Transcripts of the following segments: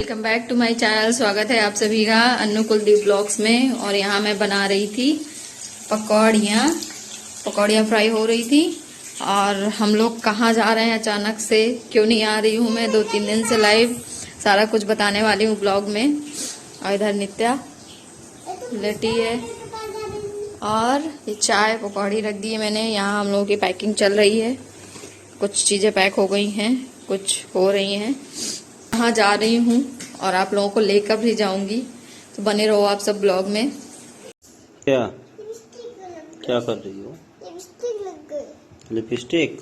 Welcome back to my channel. स्वागत है आप सभी का अन्नू कुलदीप ब्लॉग्स में। और यहाँ मैं बना रही थी पकौड़ियाँ फ्राई हो रही थी। और हम लोग कहाँ जा रहे हैं अचानक से, क्यों नहीं आ रही हूँ मैं 2-3 दिन से लाइव, सारा कुछ बताने वाली हूँ ब्लॉग में। और इधर नित्या लेटी है और ये चाय पकौड़ी रख दी है मैंने। यहाँ हम लोगों की पैकिंग चल रही है, कुछ चीज़ें पैक हो गई हैं, कुछ हो रही हैं। कहाँ जा रही हूँ और आप लोगों को लेकर भी जाऊंगी, तो बने रहो आप सब ब्लॉग में। क्या क्या कर रही हो? लिपस्टिक।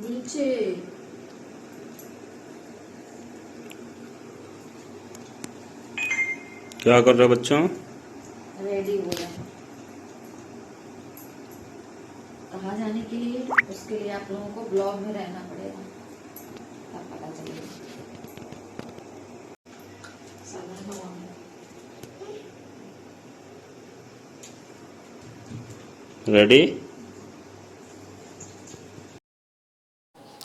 नीचे क्या कर रहे हो बच्चों? रेडी हो रहे हैं कहाँ जाने के लिए। उसके लिए आप लोगों को ब्लॉग में रहना पड़ेगा, तब पता चलेगा। रेडी?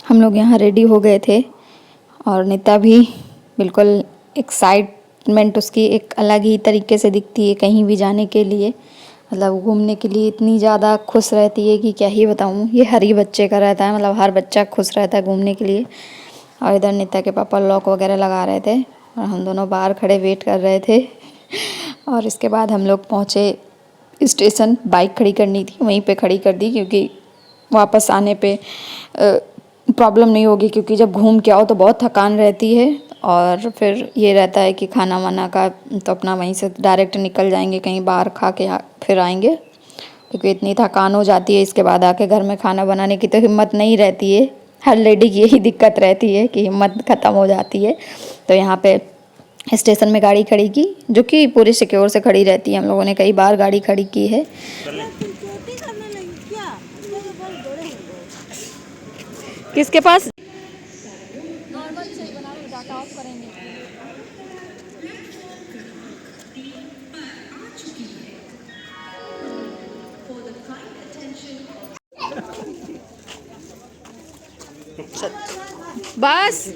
हम लोग यहाँ रेडी हो गए थे और नीता भी बिल्कुल, एक्साइटमेंट उसकी एक अलग ही तरीके से दिखती है कहीं भी जाने के लिए। मतलब घूमने के लिए इतनी ज़्यादा खुश रहती है कि क्या ही बताऊँ। ये हर ही बच्चे का रहता है, मतलब हर बच्चा खुश रहता है घूमने के लिए। और इधर नीता के पापा लॉक वगैरह लगा रहे थे और हम दोनों बाहर खड़े वेट कर रहे थे। और इसके बाद हम लोग पहुँचे स्टेशन। बाइक खड़ी करनी थी, वहीं पे खड़ी कर दी, क्योंकि वापस आने पे प्रॉब्लम नहीं होगी, क्योंकि जब घूम के आओ तो बहुत थकान रहती है। और फिर ये रहता है कि खाना वाना का तो अपना वहीं से डायरेक्ट निकल जाएंगे, कहीं बाहर खा के फिर आएंगे, क्योंकि इतनी थकान हो जाती है। इसके बाद आके घर में खाना बनाने की तो हिम्मत नहीं रहती है। हर लेडी की यही दिक्कत रहती है कि हिम्मत ख़त्म हो जाती है। तो यहाँ पे स्टेशन में गाड़ी खड़ी की, जो कि पूरी सिक्योर से खड़ी रहती है। हम लोगों ने कई बार गाड़ी खड़ी की है। किसके पास? बस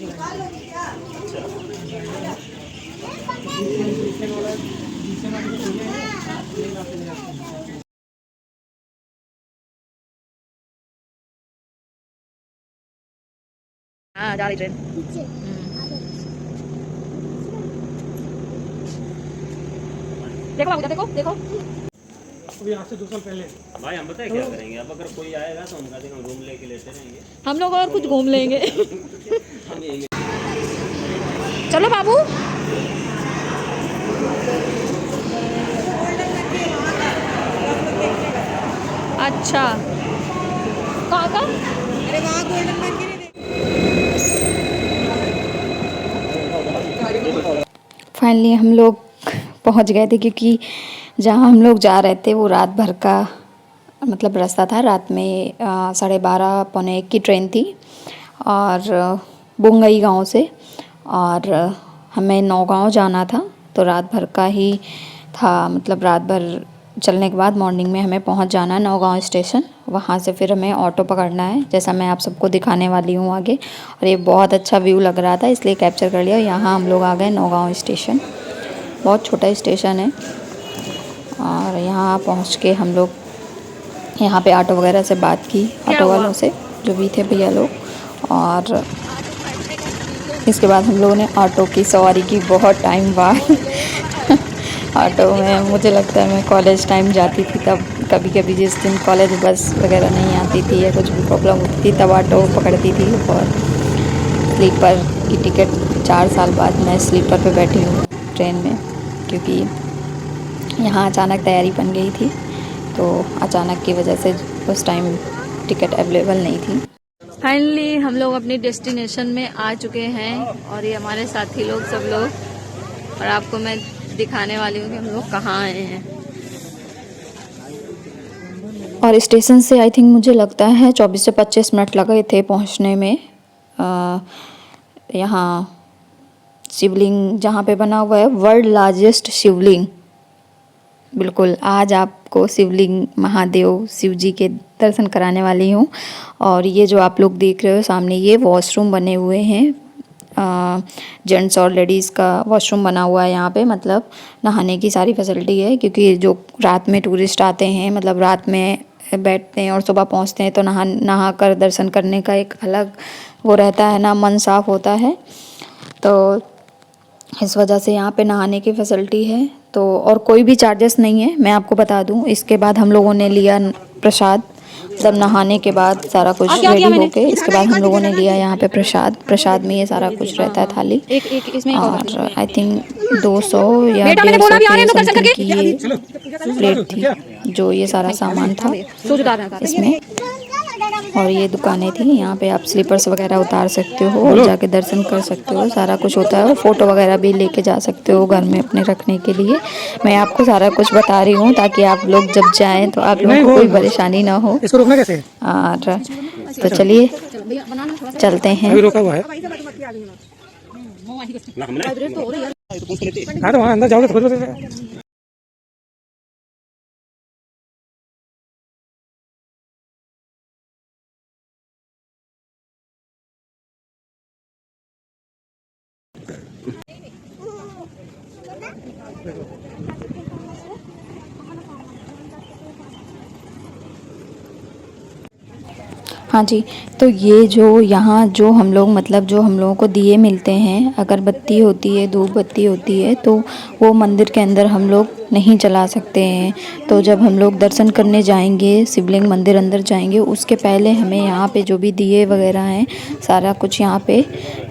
हाँ, जा रही ट्रेन। देखो बाबू, देखो देखो। अभी आज से 2 साल पहले भाई हम बताए क्या करेंगे? अब अगर कोई आएगा तो हम रूम लेके लेते रहेंगे। हम लोग और कुछ घूम लेंगे। हम यही चलो बाबू। अच्छा, कहाँ का? अरे वहाँ गोल्डन मंदिर फाइनली हम लोग पहुंच गए थे, क्योंकि जहां हम लोग जा रहे थे वो रात भर का मतलब रास्ता था। रात में 12:30 पौने 1 की ट्रेन थी और बुंगई गांव से, और हमें नौगांव जाना था। तो रात भर का ही था, मतलब रात भर चलने के बाद मॉर्निंग में हमें पहुंच जाना है नौगांव स्टेशन। वहां से फिर हमें ऑटो पकड़ना है, जैसा मैं आप सबको दिखाने वाली हूँ आगे। और ये बहुत अच्छा व्यू लग रहा था, इसलिए कैप्चर कर लिया। यहाँ हम लोग आ गए नौगांव स्टेशन। बहुत छोटा स्टेशन है। और यहाँ पहुँच के हम लोग यहाँ पे ऑटो वगैरह से बात की, ऑटो वालों से जो भी थे भैया लोग। और इसके बाद हम लोगों ने ऑटो की सवारी की बहुत टाइम बाद। ऑटो में मुझे लगता है मैं कॉलेज टाइम जाती थी तब, कभी कभी जिस दिन कॉलेज बस वगैरह नहीं आती थी या कुछ भी प्रॉब्लम होती थी तब ऑटो पकड़ती थी। और स्लीपर की टिकट 4 साल बाद मैं स्लीपर पे बैठी हूँ ट्रेन में, क्योंकि यहाँ अचानक तैयारी बन गई थी, तो अचानक की वजह से उस टाइम टिकट अवेलेबल नहीं थी। फाइनली हम लोग अपनी डेस्टिनेशन में आ चुके हैं और ये हमारे साथी लोग सब लोग। और आपको मैं दिखाने वाली हूँ कि हम लोग कहाँ आए हैं। और स्टेशन से आई थिंक मुझे लगता है 24 से 25 मिनट लगे थे पहुँचने में। यहाँ शिवलिंग जहाँ पे बना हुआ है, वर्ल्ड लार्जेस्ट शिवलिंग, बिल्कुल आज आपको शिवलिंग महादेव शिव जी के दर्शन कराने वाली हूँ। और ये जो आप लोग देख रहे हो सामने ये वॉशरूम बने हुए हैं, जेंट्स और लेडीज़ का वॉशरूम बना हुआ है यहाँ पे। मतलब नहाने की सारी फैसिलिटी है, क्योंकि जो रात में टूरिस्ट आते हैं मतलब रात में बैठते हैं और सुबह पहुँचते हैं तो नहा कर दर्शन करने का एक अलग वो रहता है ना, मन साफ होता है। तो इस वजह से यहाँ पे नहाने की फैसिलिटी है। तो और कोई भी चार्जेस नहीं है, मैं आपको बता दूँ। इसके बाद हम लोगों ने लिया प्रसाद, जब नहाने के बाद सारा कुछ रेडी होके इसके बाद हम लोगों ने लिया यहाँ पे प्रसाद में ये सारा कुछ रहता है थाली। और आई थिंक 200 या 150 के समथिंग की ये प्लेट थी जो ये सारा सामान था इसमें। और ये दुकानें थी, यहाँ पे आप स्लीपर्स वगैरह उतार सकते हो और जाके दर्शन कर सकते हो, सारा कुछ होता है। और फ़ोटो वगैरह भी लेके जा सकते हो घर में अपने रखने के लिए। मैं आपको सारा कुछ बता रही हूँ ताकि आप लोग जब जाएं तो आप लोगों को कोई परेशानी ना हो। इसको रोकना कैसे है? और तो चलिए चलते हैं। अभी रोका हुआ है। हाँ तो वहाँ अंदर जाओगे तो खुद बताइएगा। हाँ जी, तो ये जो यहाँ जो हम लोग मतलब जो हम लोगों को दिए मिलते हैं, अगरबत्ती होती है, धूप बत्ती होती है, तो वो मंदिर के अंदर हम लोग नहीं जला सकते हैं। तो जब हम लोग दर्शन करने जाएंगे, शिवलिंग मंदिर अंदर जाएंगे, उसके पहले हमें यहाँ पे जो भी दिए वगैरह हैं सारा कुछ यहाँ पे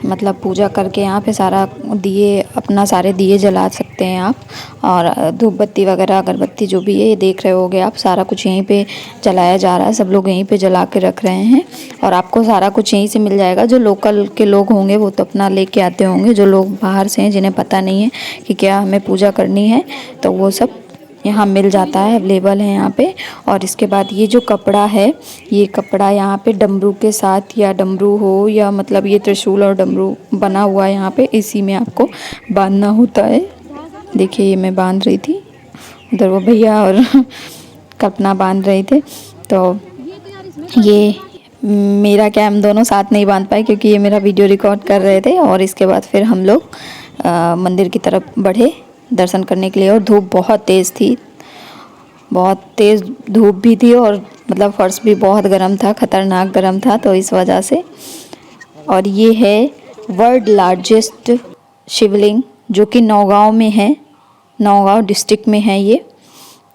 मतलब पूजा करके यहाँ पे सारा दिए अपना सारे दिए जला सकते हैं आप। और धूप बत्ती वगैरह अगरबत्ती जो भी है ये देख रहे होगे आप, सारा कुछ यहीं पे जलाया जा रहा है, सब लोग यहीं पे जला के रख रहे हैं। और आपको सारा कुछ यहीं से मिल जाएगा। जो लोकल के लोग होंगे वो तो अपना लेके आते होंगे, जो लोग बाहर से हैं जिन्हें पता नहीं है कि क्या हमें पूजा करनी है तो वो सब यहाँ मिल जाता है, अवेलेबल है यहाँ पे। और इसके बाद ये जो कपड़ा है, ये कपड़ा यहाँ पे डमरू के साथ या डमरू हो या मतलब ये त्रिशूल और डमरू बना हुआ है यहाँ पे, इसी में आपको बांधना होता है। देखिए ये मैं बांध रही थी, उधर वो भैया और कपना बांध रहे थे। तो ये मेरा क्या हम दोनों साथ नहीं बांध पाए क्योंकि ये मेरा वीडियो रिकॉर्ड कर रहे थे। और इसके बाद फिर हम लोग मंदिर की तरफ बढ़े दर्शन करने के लिए। और धूप बहुत तेज़ थी, बहुत तेज़ धूप भी थी और मतलब फर्श भी बहुत गर्म था, ख़तरनाक गर्म था, तो इस वजह से। और ये है वर्ल्ड लार्जेस्ट शिवलिंग जो कि नौगांव में है, नौगांव डिस्ट्रिक्ट में है ये।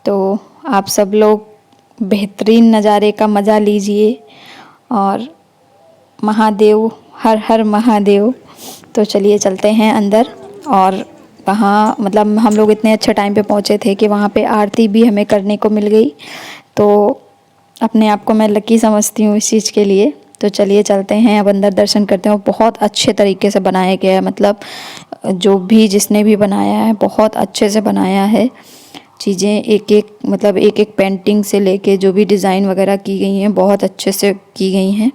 तो आप सब लोग बेहतरीन नज़ारे का मज़ा लीजिए। और महादेव हर हर महादेव। तो चलिए चलते हैं अंदर। और वहाँ मतलब हम लोग इतने अच्छे टाइम पे पहुँचे थे कि वहाँ पे आरती भी हमें करने को मिल गई। तो अपने आप को मैं लकी समझती हूँ इस चीज़ के लिए। तो चलिए चलते हैं अब अंदर दर्शन करते हैं। बहुत अच्छे तरीके से बनाया गया है, मतलब जो भी जिसने भी बनाया है बहुत अच्छे से बनाया है। चीज़ें एक एक मतलब एक एक पेंटिंग से लेके जो भी डिज़ाइन वगैरह की गई हैं बहुत अच्छे से की गई हैं।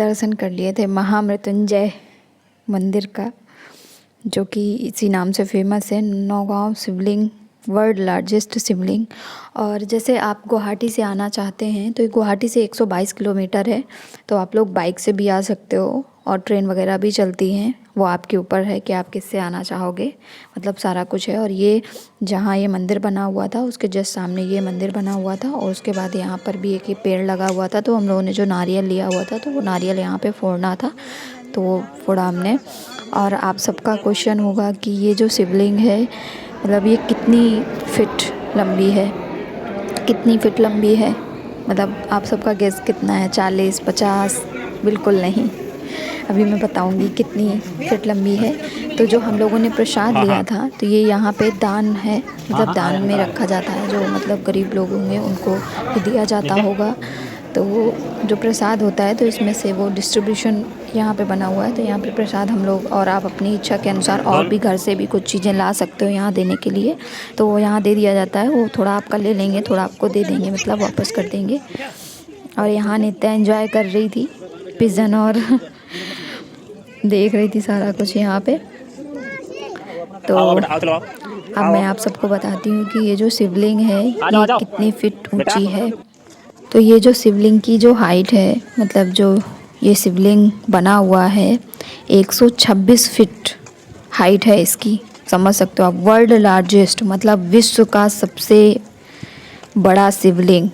दर्शन कर लिए थे महामृत्युंजय मंदिर का, जो कि इसी नाम से फेमस है। नौगांव शिवलिंग, वर्ल्ड लार्जेस्ट शिवलिंग। और जैसे आप गुवाहाटी से आना चाहते हैं तो गुवाहाटी से 122 किलोमीटर है, तो आप लोग बाइक से भी आ सकते हो और ट्रेन वगैरह भी चलती हैं, वो आपके ऊपर है कि आप किससे आना चाहोगे, मतलब सारा कुछ है। और ये जहाँ ये मंदिर बना हुआ था उसके जस्ट सामने ये मंदिर बना हुआ था, और उसके बाद यहाँ पर भी एक ये पेड़ लगा हुआ था, तो हम लोगों ने जो नारियल लिया हुआ था तो वो नारियल यहाँ पे फोड़ना था, तो वो फोड़ा हमने। और आप सबका क्वेश्चन होगा कि ये जो शिवलिंग है मतलब ये कितनी फिट लंबी है, कितनी फिट लंबी है, मतलब आप सबका गेस कितना है? 40, 50? बिल्कुल नहीं, अभी मैं बताऊंगी कितनी फिट लंबी है। तो जो हम लोगों ने प्रसाद लिया था तो ये यहाँ पे दान है, मतलब दान में रखा जाता है, जो मतलब गरीब लोग होंगे उनको भी दिया जाता होगा। तो वो जो प्रसाद होता है तो इसमें से वो डिस्ट्रीब्यूशन यहाँ पे बना हुआ है, तो यहाँ पे प्रसाद हम लोग, और आप अपनी इच्छा के अनुसार और भी घर से भी कुछ चीज़ें ला सकते हो यहाँ देने के लिए, तो वो यहाँ दे दिया जाता है। वो थोड़ा आपका ले लेंगे, थोड़ा आपको दे देंगे, मतलब वापस कर देंगे। और यहाँ नित्या एंजॉय कर रही थी पिजन और देख रही थी सारा कुछ यहाँ पे। तो अब मैं आप सबको बताती हूँ कि ये जो शिवलिंग है ये कितनी फीट ऊंची है। तो ये जो शिवलिंग की जो हाइट है, मतलब जो ये शिवलिंग बना हुआ है 126 फीट हाइट है इसकी, समझ सकते हो आप। वर्ल्ड लार्जेस्ट मतलब विश्व का सबसे बड़ा शिवलिंग।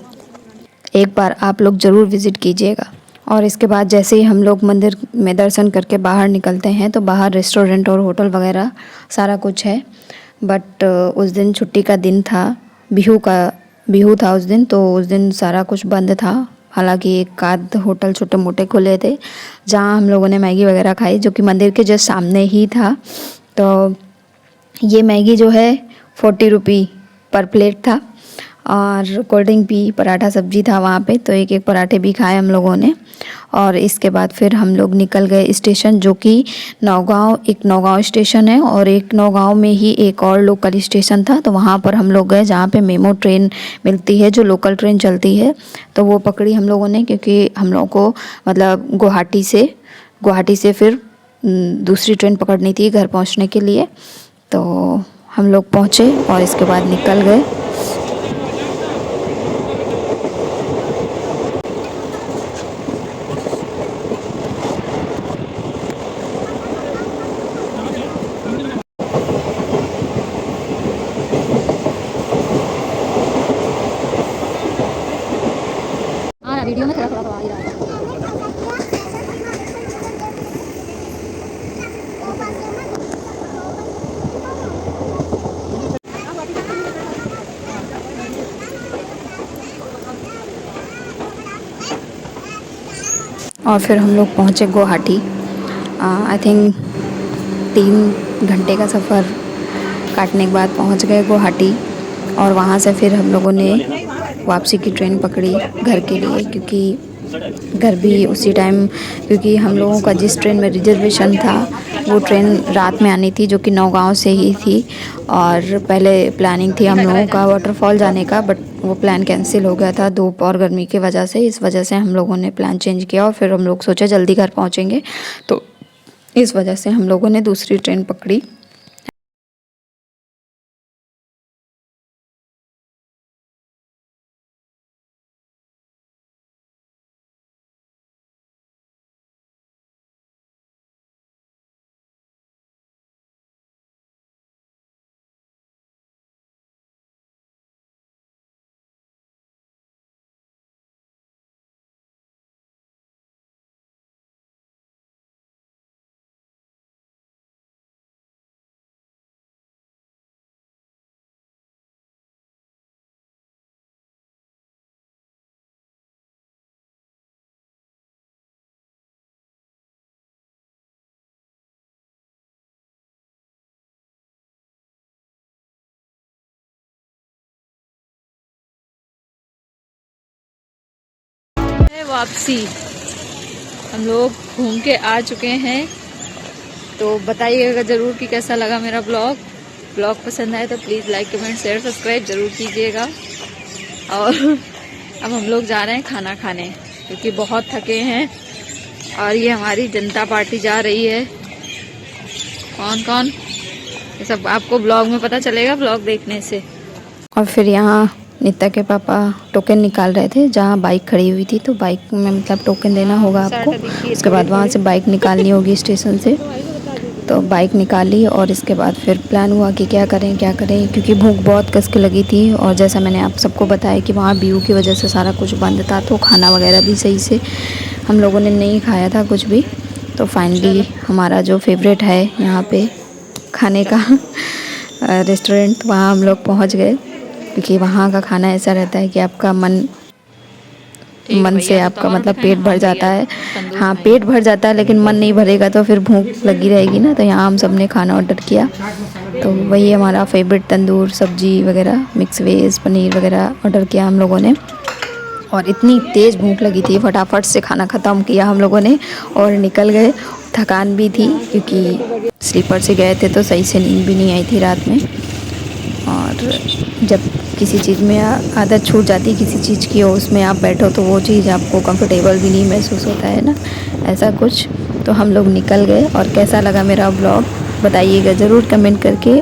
एक बार आप लोग ज़रूर विज़िट कीजिएगा। और इसके बाद जैसे ही हम लोग मंदिर में दर्शन करके बाहर निकलते हैं तो बाहर रेस्टोरेंट और होटल वगैरह सारा कुछ है। बट उस दिन छुट्टी का दिन था, बिहू था उस दिन, तो उस दिन सारा कुछ बंद था। हालांकि एक आध होटल छोटे मोटे खुले थे जहाँ हम लोगों ने मैगी वगैरह खाई, जो कि मंदिर के जस्ट सामने ही था। तो ये मैगी जो है 40 रुपये पर प्लेट था, और कोल्ड ड्रिंक भी, पराठा सब्जी था वहाँ पे, तो एक एक पराठे भी खाए हम लोगों ने। और इसके बाद फिर हम लोग निकल गए स्टेशन, जो कि नौगांव, एक नौगांव स्टेशन है और एक नौगांव में ही एक और लोकल स्टेशन था, तो वहाँ पर हम लोग गए जहाँ पे मेमो ट्रेन मिलती है, जो लोकल ट्रेन चलती है, तो वो पकड़ी हम लोगों ने, क्योंकि हम लोगों को मतलब गुवाहाटी से फिर दूसरी ट्रेन पकड़नी थी घर पहुँचने के लिए। तो हम लोग पहुँचे और इसके बाद निकल गए। वीडियो में थोड़ा थोड़ा आ ही रहा है। और फिर हम लोग पहुँचे गुवाहाटी। आई थिंक 3 घंटे का सफ़र काटने के बाद पहुँच गए गुवाहाटी। और वहाँ से फिर हम लोगों ने वापसी की ट्रेन पकड़ी घर के लिए, क्योंकि घर भी उसी टाइम, क्योंकि हम लोगों का जिस ट्रेन में रिजर्वेशन था वो ट्रेन रात में आनी थी, जो कि नौगांव से ही थी। और पहले प्लानिंग थी हम लोगों का वाटरफॉल जाने का, बट वो प्लान कैंसिल हो गया था धूप और गर्मी की वजह से। इस वजह से हम लोगों ने प्लान चेंज किया और फिर हम लोग सोचे जल्दी घर पहुँचेंगे, तो इस वजह से हम लोगों ने दूसरी ट्रेन पकड़ी। वापसी हम लोग घूम के आ चुके हैं। तो बताइएगा ज़रूर कि कैसा लगा मेरा ब्लॉग पसंद आए तो please like, comment, share, subscribe ज़रूर कीजिएगा। और अब हम लोग जा रहे हैं खाना खाने, क्योंकि बहुत थके हैं और ये हमारी जनता पार्टी जा रही है। कौन कौन, ये सब आपको ब्लॉग में पता चलेगा, ब्लॉग देखने से। और फिर यहाँ नीता के पापा टोकन निकाल रहे थे, जहाँ बाइक खड़ी हुई थी, तो बाइक में मतलब टोकन देना होगा आपको। उसके बाद वहाँ से बाइक निकालनी होगी स्टेशन से, तो बाइक निकाली। और इसके बाद फिर प्लान हुआ कि क्या करें क्योंकि भूख बहुत कस के लगी थी। और जैसा मैंने आप सबको बताया कि वहाँ व्यू की वजह से सारा कुछ बंद था, तो खाना वगैरह भी सही से हम लोगों ने नहीं खाया था कुछ भी। तो फाइनली हमारा जो फेवरेट है यहाँ पे खाने का रेस्टोरेंट, वहाँ हम लोग पहुँच गए। क्योंकि वहाँ का खाना ऐसा रहता है कि आपका मन से आपका मतलब पेट भर जाता है। हाँ, पेट भर जाता है, लेकिन मन नहीं भरेगा तो फिर भूख लगी रहेगी ना। तो यहाँ हम सब ने खाना ऑर्डर किया, तो वही हमारा फेवरेट तंदूर सब्जी वगैरह, मिक्स वेज, पनीर वगैरह ऑर्डर किया हम लोगों ने। और इतनी तेज़ भूख लगी थी, फटाफट से खाना ख़त्म किया हम लोगों ने और निकल गए। थकान भी थी क्योंकि स्लीपर से गए थे, तो सही से नींद भी नहीं आई थी रात में। और जब किसी चीज़ में आदत छूट जाती है किसी चीज़ की, और उसमें आप बैठो तो वो चीज़ आपको कंफर्टेबल भी नहीं महसूस होता है ना, ऐसा कुछ। तो हम लोग निकल गए। और कैसा लगा मेरा ब्लॉग बताइएगा ज़रूर कमेंट करके।